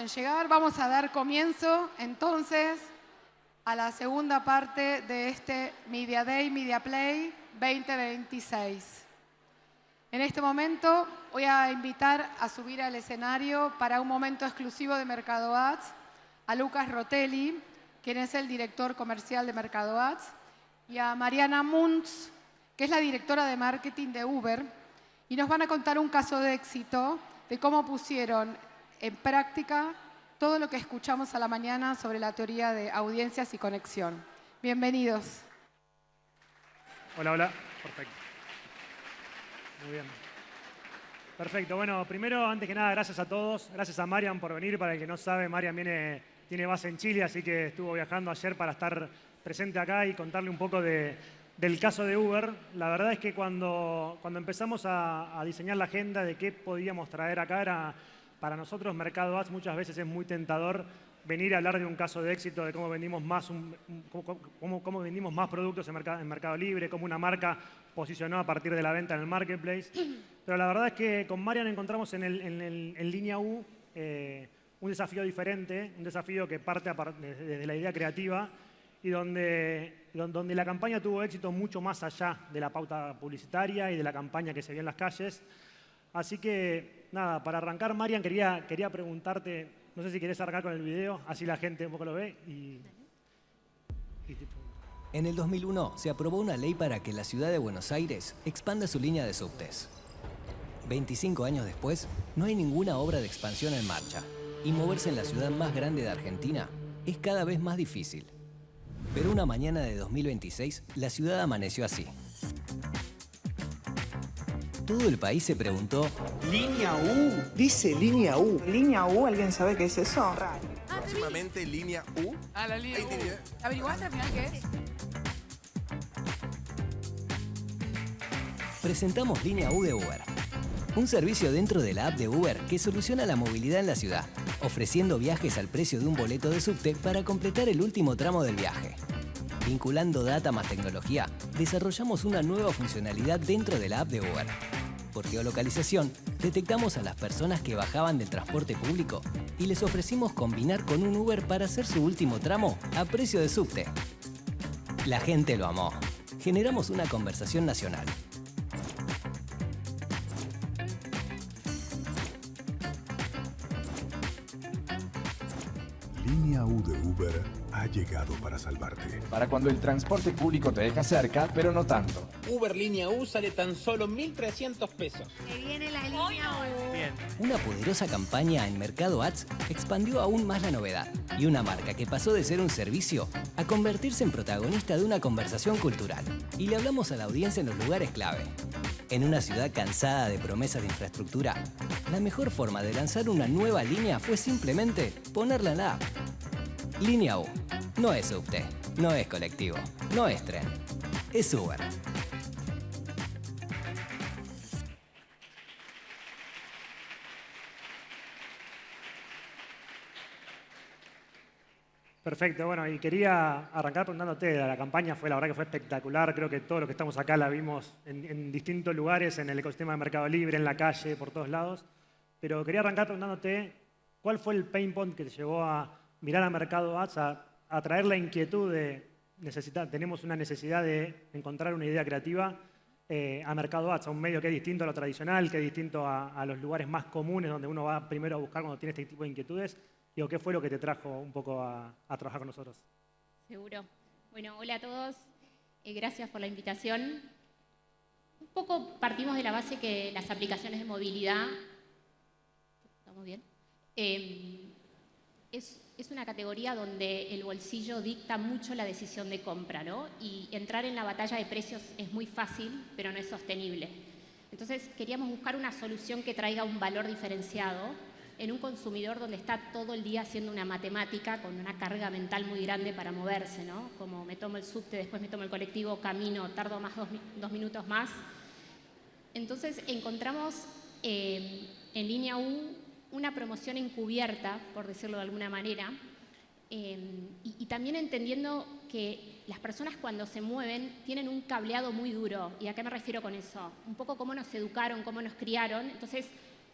en llegar. Vamos a dar comienzo, entonces, a la segunda parte de este Media Day, Media Play 2026. En este momento voy a invitar a subir al escenario para un momento exclusivo de Mercado Ads a Lucas Rotelli, quien es el director comercial de Mercado Ads, y a Mariana Munz, que es la directora de marketing de Uber, y nos van a contar un caso de éxito de cómo pusieron en práctica todo lo que escuchamos a la mañana sobre la teoría de audiencias y conexión. Bienvenidos. Hola, hola. Perfecto. Muy bien. Perfecto. Bueno, primero, antes que nada, gracias a todos. Gracias a Marian por venir. Para el que no sabe, Marian tiene base en Chile, así que estuvo viajando ayer para estar presente acá y contarle un poco del caso de Uber. La verdad es que cuando empezamos a diseñar la agenda de qué podíamos traer acá, para nosotros Mercado Ads muchas veces es muy tentador venir a hablar de un caso de éxito, de cómo vendimos más, cómo vendimos más productos en Mercado Libre, cómo una marca posicionó a partir de la venta en el marketplace. Pero la verdad es que con Marian encontramos en Línea U un desafío diferente, un desafío que parte desde la idea creativa y donde la campaña tuvo éxito mucho más allá de la pauta publicitaria y de la campaña que se vio en las calles. Así que, nada, para arrancar, Marian, quería preguntarte, no sé si querés arrancar con el video, así la gente un poco lo ve. En el 2001 se aprobó una ley para que la ciudad de Buenos Aires expanda su línea de subtes. 25 años después, no hay ninguna obra de expansión en marcha, y moverse en la ciudad más grande de Argentina es cada vez más difícil. Pero una mañana de 2026, la ciudad amaneció así. Todo el país se preguntó: Línea U. Dice Línea U. Línea U, ¿alguien sabe qué es eso? Próximamente Línea U. Ah, la línea Ahí tiene. ¿Averiguaste al final qué es? Presentamos Línea U de Uber. Un servicio dentro de la app de Uber que soluciona la movilidad en la ciudad, ofreciendo viajes al precio de un boleto de subte para completar el último tramo del viaje. Vinculando data más tecnología, desarrollamos una nueva funcionalidad dentro de la app de Uber. Por geolocalización, detectamos a las personas que bajaban del transporte público y les ofrecimos combinar con un Uber para hacer su último tramo a precio de subte. La gente lo amó. Generamos una conversación nacional. Línea U de Uber ha llegado para salvarte. Para cuando el transporte público te deja cerca, pero no tanto. Uber Línea U sale tan solo 1.300 pesos. Que viene la Línea U. Bien. Una poderosa campaña en Mercado Ads expandió aún más la novedad y una marca que pasó de ser un servicio a convertirse en protagonista de una conversación cultural. Y le hablamos a la audiencia en los lugares clave. En una ciudad cansada de promesas de infraestructura, la mejor forma de lanzar una nueva línea fue simplemente ponerla en la app. Línea U. No es subte, no es colectivo, no es tren. Es Uber. Perfecto, bueno, y quería arrancar preguntándote, la campaña la verdad que fue espectacular, creo que todos los que estamos acá la vimos en distintos lugares, en el ecosistema de Mercado Libre, en la calle, por todos lados, pero quería arrancar preguntándote cuál fue el pain point que te llevó a mirar a Mercado Ads, a traer la inquietud de tenemos una necesidad de encontrar una idea creativa a Mercado Ads, a un medio que es distinto a lo tradicional, que es distinto a los lugares más comunes donde uno va primero a buscar cuando tiene este tipo de inquietudes. Digo, ¿qué fue lo que te trajo un poco a trabajar con nosotros? Seguro. Bueno, hola a todos. Gracias por la invitación. Un poco partimos de la base que las aplicaciones de movilidad, ¿estamos bien? Es una categoría donde el bolsillo dicta mucho la decisión de compra, ¿no? Y entrar en la batalla de precios es muy fácil, pero no es sostenible. Entonces, queríamos buscar una solución que traiga un valor diferenciado en un consumidor donde está todo el día haciendo una matemática con una carga mental muy grande para moverse, ¿no? Como me tomo el subte, después me tomo el colectivo, camino, tardo más dos minutos más. Entonces encontramos en Línea U una promoción encubierta, por decirlo de alguna manera, y también entendiendo que las personas cuando se mueven tienen un cableado muy duro. ¿Y a qué me refiero con eso? Un poco cómo nos educaron, cómo nos criaron. Entonces,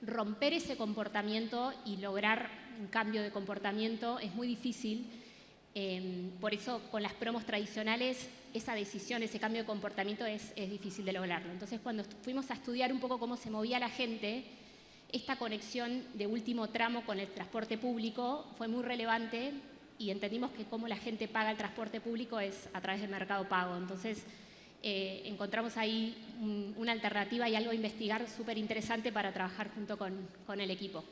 romper ese comportamiento y lograr un cambio de comportamiento es muy difícil. Por eso, con las promos tradicionales, esa decisión, ese cambio de comportamiento es difícil de lograrlo. Entonces, cuando fuimos a estudiar un poco cómo se movía la gente, esta conexión de último tramo con el transporte público fue muy relevante y entendimos que cómo la gente paga el transporte público es a través del Mercado Pago. Entonces, encontramos ahí una alternativa y algo a investigar súper interesante para trabajar junto con el equipo.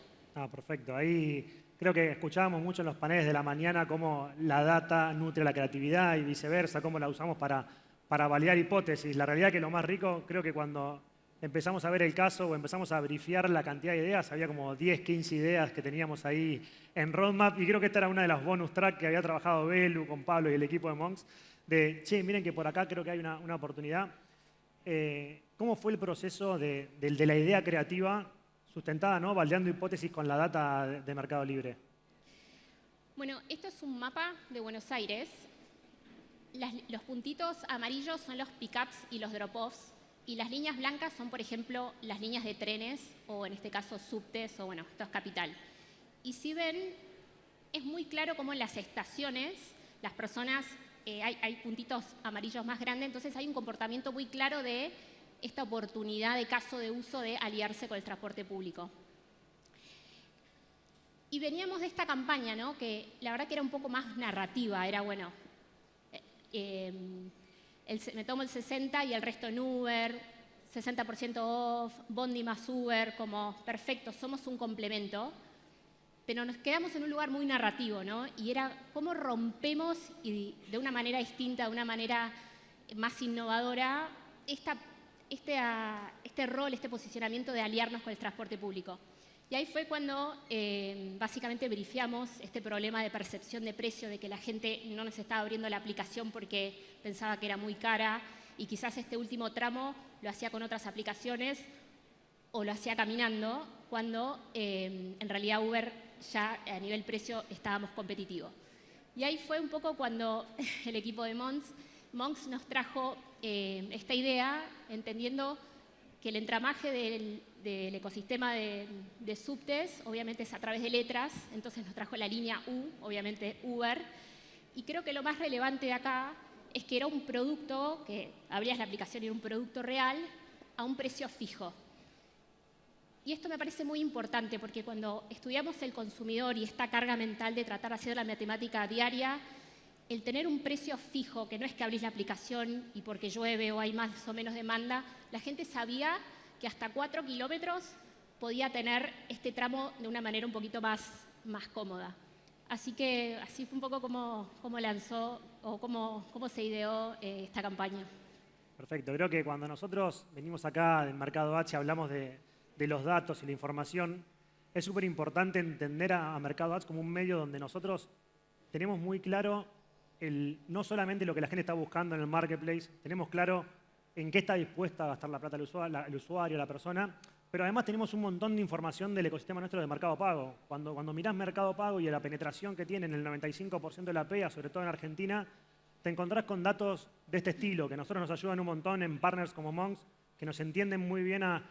Perfecto. Ahí creo que escuchábamos mucho en los paneles de la mañana cómo la data nutre la creatividad y viceversa, cómo la usamos para validar hipótesis. La realidad es que lo más rico, creo que cuando empezamos a ver el caso o empezamos a brifear la cantidad de ideas, había como 10, 15 ideas que teníamos ahí en roadmap, y creo que esta era una de las bonus track que había trabajado Belu con Pablo y el equipo de Monks, de, che, miren que por acá creo que hay una oportunidad. ¿Cómo fue el proceso de la idea creativa sustentada, ¿no?, validando hipótesis con la data de Mercado Libre? Bueno, esto es un mapa de Buenos Aires. Los puntitos amarillos son los pickups y los drop-offs, y las líneas blancas son, por ejemplo, las líneas de trenes, o en este caso subtes, o bueno, esto es Capital. Y si ven, es muy claro cómo en las estaciones las personas, hay puntitos amarillos más grandes, entonces hay un comportamiento muy claro de esta oportunidad de caso de uso de aliarse con el transporte público. Y veníamos de esta campaña, ¿no?, que la verdad que era un poco más narrativa, era bueno, me tomo el 60 y el resto en Uber, 60% off, Bondi más Uber, como perfecto, somos un complemento, pero nos quedamos en un lugar muy narrativo, ¿no? Y era cómo rompemos y de una manera distinta, de una manera más innovadora, este rol, este posicionamiento de aliarnos con el transporte público. Y ahí fue cuando básicamente brifeamos este problema de percepción de precio, de que la gente no nos estaba abriendo la aplicación porque pensaba que era muy cara, y quizás este último tramo lo hacía con otras aplicaciones o lo hacía caminando, cuando en realidad Uber ya a nivel precio estábamos competitivos. Y ahí fue un poco cuando el equipo de Monks nos trajo esta idea, entendiendo que el entramaje del ecosistema de subtes obviamente es a través de letras, entonces nos trajo la línea U, obviamente Uber, y creo que lo más relevante de acá es que era un producto, que abrías la aplicación y era un producto real a un precio fijo. Y esto me parece muy importante porque cuando estudiamos el consumidor y esta carga mental de tratar de hacer la matemática diaria, el tener un precio fijo, que no es que abrís la aplicación y porque llueve o hay más o menos demanda, la gente sabía que hasta 4 kilómetros podía tener este tramo de una manera un poquito más cómoda. Así que así fue un poco como lanzó o cómo se ideó esta campaña. Perfecto. Creo que cuando nosotros venimos acá del Mercado H, hablamos de los datos y la información, es súper importante entender a Mercado Ads como un medio donde nosotros tenemos muy claro no solamente lo que la gente está buscando en el marketplace, tenemos claro en qué está dispuesta a gastar la plata el usuario, la persona, pero además tenemos un montón de información del ecosistema nuestro de Mercado Pago. Cuando mirás Mercado Pago y la penetración que tiene en el 95% de la PEA, sobre todo en Argentina, te encontrás con datos de este estilo, que a nosotros nos ayudan un montón en partners como Monks, que nos entienden muy bien a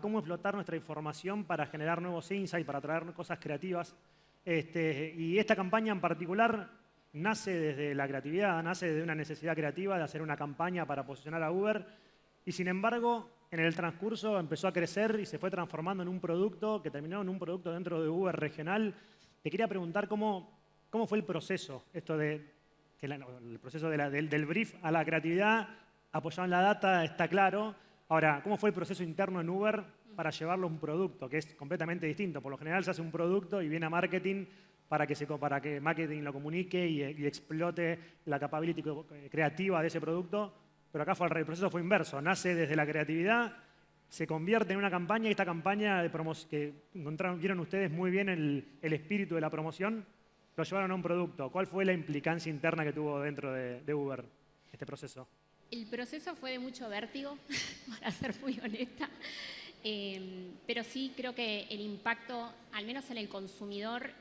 cómo explotar nuestra información para generar nuevos insights, para traer cosas creativas. Y esta campaña en particular nace desde la creatividad, nace desde una necesidad creativa de hacer una campaña para posicionar a Uber, y sin embargo, en el transcurso empezó a crecer y se fue transformando en un producto que terminó en un producto dentro de Uber regional. Te quería preguntar cómo fue el proceso, el proceso del brief a la creatividad, apoyado en la data, está claro. Ahora, ¿cómo fue el proceso interno en Uber para llevarlo a un producto, que es completamente distinto? Por lo general se hace un producto y viene a marketing para que marketing lo comunique y explote la capability creativa de ese producto, pero acá el proceso fue inverso. Nace desde la creatividad, se convierte en una campaña, y esta campaña de que vieron ustedes muy bien el espíritu de la promoción, lo llevaron a un producto. ¿Cuál fue la implicancia interna que tuvo dentro de Uber este proceso? El proceso fue de mucho vértigo, para ser muy honesta, pero sí creo que el impacto, al menos en el consumidor,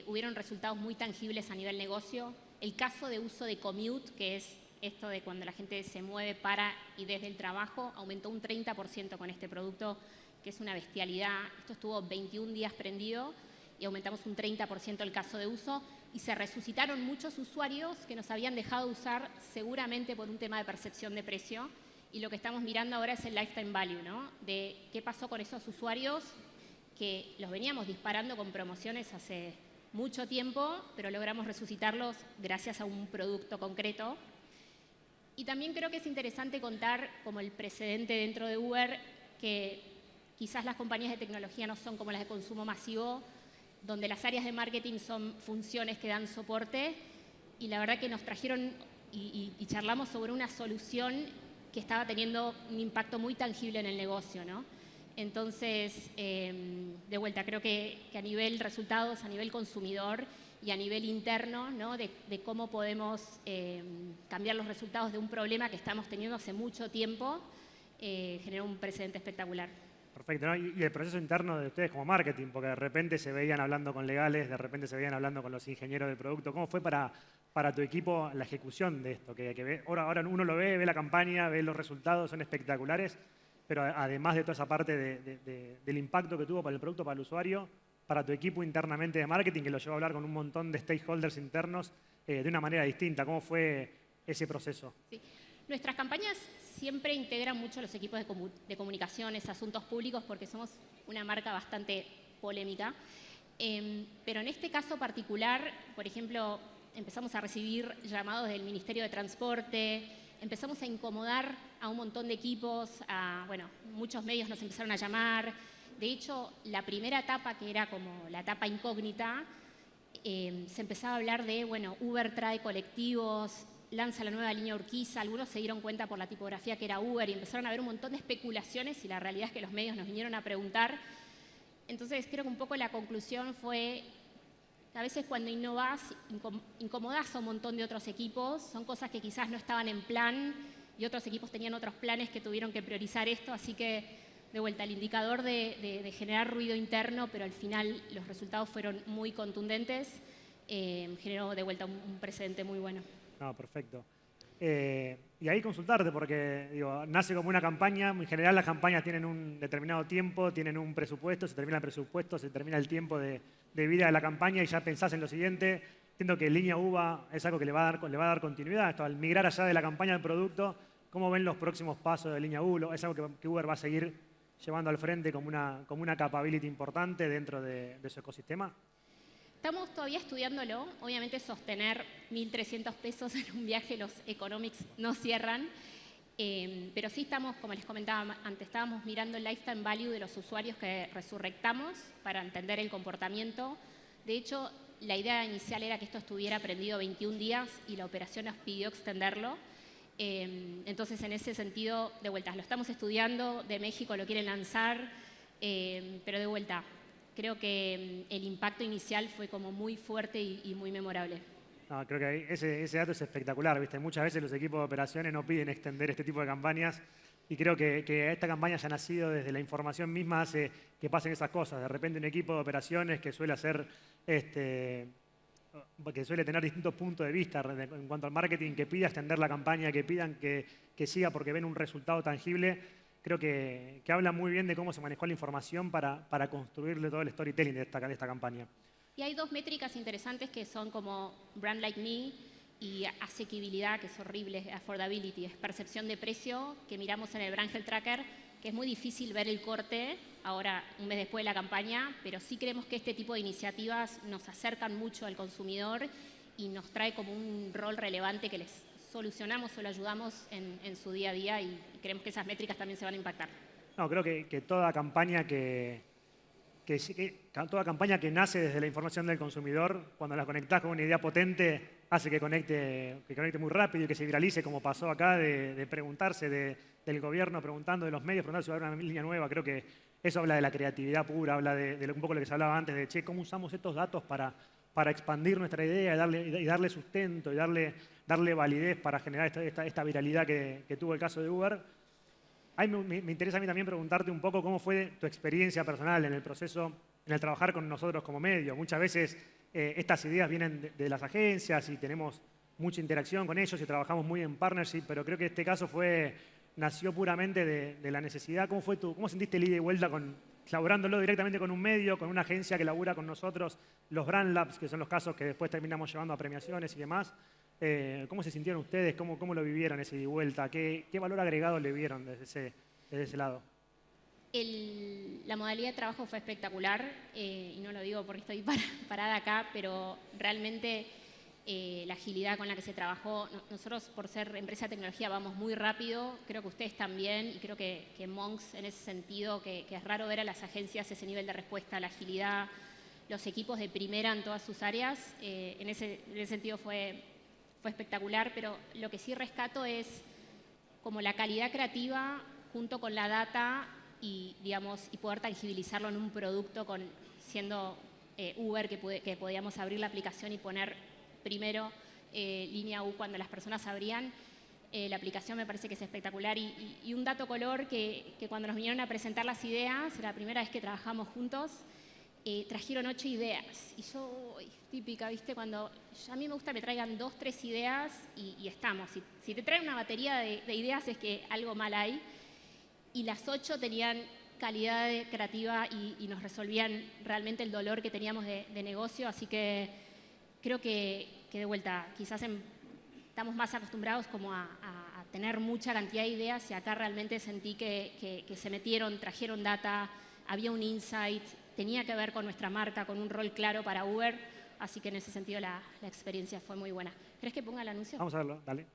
hubieron resultados muy tangibles a nivel negocio. El caso de uso de commute, que es esto de cuando la gente se mueve para y desde el trabajo, aumentó un 30% con este producto, que es una bestialidad. Esto estuvo 21 días prendido y aumentamos un 30% el caso de uso y se resucitaron muchos usuarios que nos habían dejado de usar seguramente por un tema de percepción de precio. Y lo que estamos mirando ahora es el lifetime value, ¿no? De qué pasó con esos usuarios que los veníamos disparando con promociones hace mucho tiempo, pero logramos resucitarlos gracias a un producto concreto. Y también creo que es interesante contar como el precedente dentro de Uber, que quizás las compañías de tecnología no son como las de consumo masivo, donde las áreas de marketing son funciones que dan soporte, y la verdad que nos trajeron y charlamos sobre una solución que estaba teniendo un impacto muy tangible en el negocio, ¿no? Entonces, de vuelta, creo que a nivel resultados, a nivel consumidor y a nivel interno, ¿no? de cómo podemos cambiar los resultados de un problema que estamos teniendo hace mucho tiempo, generó un precedente espectacular. Perfecto, ¿no? Y el proceso interno de ustedes como marketing, porque de repente se veían hablando con legales, de repente se veían hablando con los ingenieros del producto. ¿Cómo fue para tu equipo la ejecución de esto? Ahora uno lo ve la campaña, ve los resultados, son espectaculares, pero además de toda esa parte del impacto que tuvo para el producto, para el usuario, para tu equipo internamente de marketing, que lo llevó a hablar con un montón de stakeholders internos de una manera distinta. ¿Cómo fue ese proceso? Sí. Nuestras campañas siempre integran mucho los equipos de comunicaciones, asuntos públicos, porque somos una marca bastante polémica. Pero en este caso particular, por ejemplo, empezamos a recibir llamados del Ministerio de Transporte, empezamos a incomodar a un montón de equipos, muchos medios nos empezaron a llamar. De hecho, la primera etapa, que era como la etapa incógnita, se empezaba a hablar de, Uber trae colectivos, lanza la nueva línea Urquiza. Algunos se dieron cuenta por la tipografía que era Uber y empezaron a haber un montón de especulaciones y la realidad es que los medios nos vinieron a preguntar. Entonces, creo que un poco la conclusión fue que a veces cuando innovás, incomodás a un montón de otros equipos, son cosas que quizás no estaban en plan y otros equipos tenían otros planes que tuvieron que priorizar esto, así que de vuelta el indicador de generar ruido interno, pero al final los resultados fueron muy contundentes, generó de vuelta un precedente muy bueno. No, perfecto. Y ahí consultarte, porque nace como una campaña. En general las campañas tienen un determinado tiempo, tienen un presupuesto, se termina el presupuesto, se termina el tiempo de vida de la campaña y ya pensás en lo siguiente. Entiendo que línea UVA es algo que le va a dar continuidad. Esto, al migrar allá de la campaña al producto, ¿cómo ven los próximos pasos de línea U? ¿Es algo que Uber va a seguir llevando al frente como una capability importante dentro de su ecosistema? Estamos todavía estudiándolo. Obviamente sostener 1.300 pesos en un viaje, los economics no cierran. Pero sí estamos, como les comentaba antes, estábamos mirando el lifetime value de los usuarios que resurrectamos para entender el comportamiento. De hecho, la idea inicial era que esto estuviera prendido 21 días y la operación nos pidió extenderlo. Entonces, en ese sentido, de vuelta, lo estamos estudiando. De México lo quieren lanzar, pero de vuelta, creo que el impacto inicial fue como muy fuerte y muy memorable. No, creo que ese dato es espectacular, ¿viste? Muchas veces los equipos de operaciones no piden extender este tipo de campañas y creo que esta campaña ya ha nacido desde la información misma, hace que pasen esas cosas. De repente un equipo de operaciones que suele hacer, que suele tener distintos puntos de vista en cuanto al marketing, que pida extender la campaña, que pidan que siga porque ven un resultado tangible, creo que habla muy bien de cómo se manejó la información para construirle todo el storytelling de esta campaña. Y hay dos métricas interesantes que son como Brand Like Me y asequibilidad, que es horrible, affordability, es percepción de precio, que miramos en el Brand Health Tracker, que es muy difícil ver el corte ahora, un mes después de la campaña, pero sí creemos que este tipo de iniciativas nos acercan mucho al consumidor y nos trae como un rol relevante que les solucionamos o lo ayudamos en su día a día y creemos que esas métricas también se van a impactar. No, creo que toda campaña toda campaña que nace desde la información del consumidor, cuando la conectás con una idea potente, hace que conecte muy rápido y que se viralice, como pasó acá, de preguntarse del gobierno, preguntando de los medios, preguntando si va a haber una línea nueva. Creo que eso habla de la creatividad pura, habla de un poco lo que se hablaba antes, de cómo usamos estos datos para expandir nuestra idea y darle sustento y darle validez para generar esta viralidad que tuvo el caso de Uber. Ahí me interesa a mí también preguntarte un poco cómo fue tu experiencia personal en el proceso, en el trabajar con nosotros como medio. Muchas veces estas ideas vienen de las agencias y tenemos mucha interacción con ellos y trabajamos muy en partnership, pero creo que este caso fue nació puramente de la necesidad. ¿Cómo sentiste el ida y vuelta laburándolo directamente con un medio, con una agencia que labura con nosotros, los Brand Labs, que son los casos que después terminamos llevando a premiaciones y demás? ¿Cómo se sintieron ustedes? ¿Cómo lo vivieron ese ida y vuelta? ¿Qué valor agregado le vieron desde ese lado? La modalidad de trabajo fue espectacular, y no lo digo porque estoy parada acá, pero realmente la agilidad con la que se trabajó. Nosotros, por ser empresa de tecnología, vamos muy rápido, creo que ustedes también, y creo que Monks en ese sentido, que es raro ver a las agencias ese nivel de respuesta, la agilidad, los equipos de primera en todas sus áreas, en ese sentido fue espectacular, pero lo que sí rescato es como la calidad creativa junto con la data y poder tangibilizarlo en un producto siendo Uber, que podíamos abrir la aplicación y poner primero línea U cuando las personas abrían. La aplicación me parece que es espectacular y un dato color que cuando nos vinieron a presentar las ideas, era la primera vez que trabajamos juntos, trajeron 8 ideas y yo, típica, ¿viste? Cuando a mí me gusta que me traigan 2, 3 ideas y estamos. Si te traen una batería de ideas es que algo mal hay, y las 8 tenían calidad creativa y nos resolvían realmente el dolor que teníamos de negocio, así que creo que de vuelta, quizás estamos más acostumbrados como a tener mucha cantidad de ideas y acá realmente sentí que se metieron, trajeron data, había un insight, tenía que ver con nuestra marca, con un rol claro para Uber, así que en ese sentido la experiencia fue muy buena. ¿Crees que ponga el anuncio? Vamos a verlo, dale.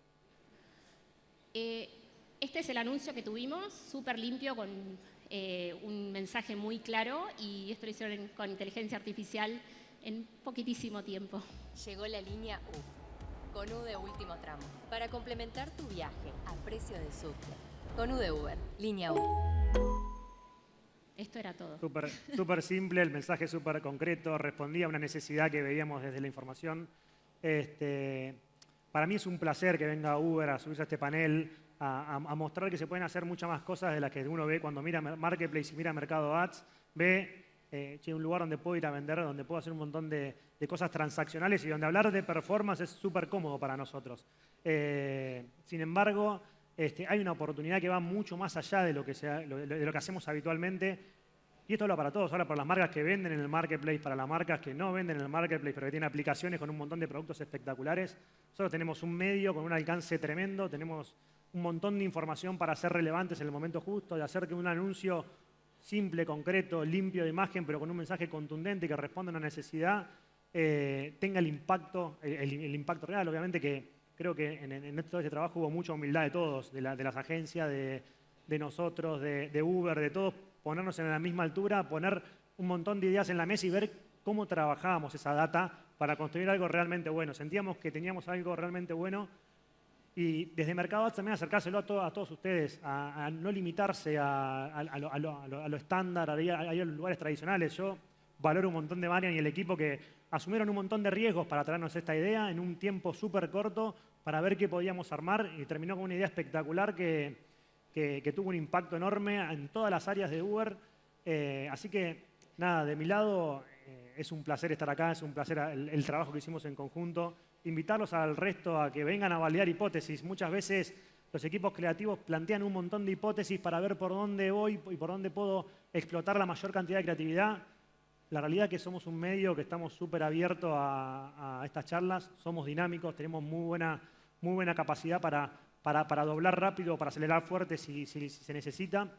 Este es el anuncio que tuvimos, súper limpio, con un mensaje muy claro, y esto lo hicieron con inteligencia artificial en poquitísimo tiempo. Llegó la línea U, con U de último tramo, para complementar tu viaje a precio de subte. Con U de Uber, línea U. Esto era todo. Súper simple, el mensaje súper concreto, respondía a una necesidad que veíamos desde la información. Para mí es un placer que venga Uber a subirse a este panel, a mostrar que se pueden hacer muchas más cosas de las que uno ve cuando mira Marketplace y mira Mercado Ads. Ve un lugar donde puedo ir a vender, donde puedo hacer un montón de cosas transaccionales y donde hablar de performance es súper cómodo para nosotros. Sin embargo, hay una oportunidad que va mucho más allá de lo que hacemos habitualmente. Y esto habla para todos, habla para las marcas que venden en el Marketplace, para las marcas que no venden en el Marketplace, pero que tienen aplicaciones con un montón de productos espectaculares. Nosotros tenemos un medio con un alcance tremendo, tenemos un montón de información para ser relevantes en el momento justo, de hacer que un anuncio simple, concreto, limpio de imagen, pero con un mensaje contundente que responda a una necesidad, tenga el impacto real. Obviamente que creo que en todo este trabajo hubo mucha humildad de todos, de las agencias, de nosotros, de Uber, de todos, ponernos en la misma altura, poner un montón de ideas en la mesa y ver cómo trabajábamos esa data para construir algo realmente bueno. Sentíamos que teníamos algo realmente bueno y desde Mercado Ads también acercárselo a todos ustedes, a no limitarse a lo estándar, a los lugares tradicionales. Yo valoro un montón de Marian y el equipo que asumieron un montón de riesgos para traernos esta idea en un tiempo súper corto para ver qué podíamos armar y terminó con una idea espectacular que tuvo un impacto enorme en todas las áreas de Uber. Así que, nada, de mi lado es un placer estar acá, es un placer el trabajo que hicimos en conjunto. Invitarlos al resto a que vengan a validar hipótesis. Muchas veces los equipos creativos plantean un montón de hipótesis para ver por dónde voy y por dónde puedo explotar la mayor cantidad de creatividad. La realidad es que somos un medio que estamos súper abiertos a estas charlas, somos dinámicos, tenemos muy buena capacidad para doblar rápido, para acelerar fuerte si se necesita.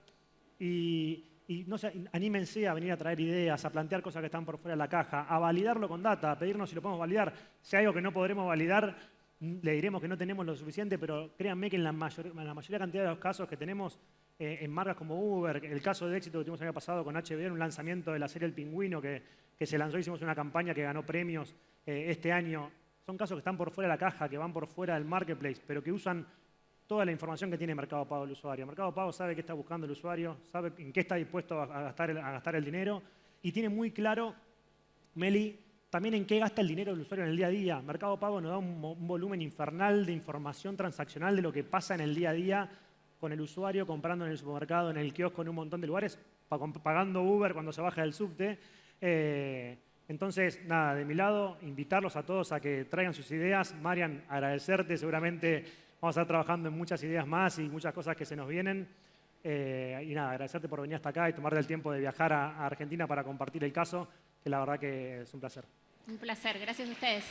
Y no sé, anímense a venir a traer ideas, a plantear cosas que están por fuera de la caja, a validarlo con data, a pedirnos si lo podemos validar. Si hay algo que no podremos validar, le diremos que no tenemos lo suficiente, pero créanme que en la mayoría cantidad de los casos que tenemos en marcas como Uber, el caso de éxito que tuvimos el año pasado con HBO, un lanzamiento de la serie El Pingüino que se lanzó, hicimos una campaña que ganó premios este año. Son casos que están por fuera de la caja, que van por fuera del Marketplace, pero que usan toda la información que tiene Mercado Pago el usuario. Mercado Pago sabe qué está buscando el usuario, sabe en qué está dispuesto a gastar el dinero y tiene muy claro, Meli, también en qué gasta el dinero del usuario en el día a día. Mercado Pago nos da un volumen infernal de información transaccional de lo que pasa en el día a día con el usuario, comprando en el supermercado, en el kiosco, en un montón de lugares, pagando Uber cuando se baja del subte. Entonces, nada, de mi lado, invitarlos a todos a que traigan sus ideas. Marian, agradecerte, seguramente vamos a estar trabajando en muchas ideas más y muchas cosas que se nos vienen. Y nada, agradecerte por venir hasta acá y tomarte el tiempo de viajar a Argentina para compartir el caso, que la verdad que es un placer. Un placer, gracias a ustedes.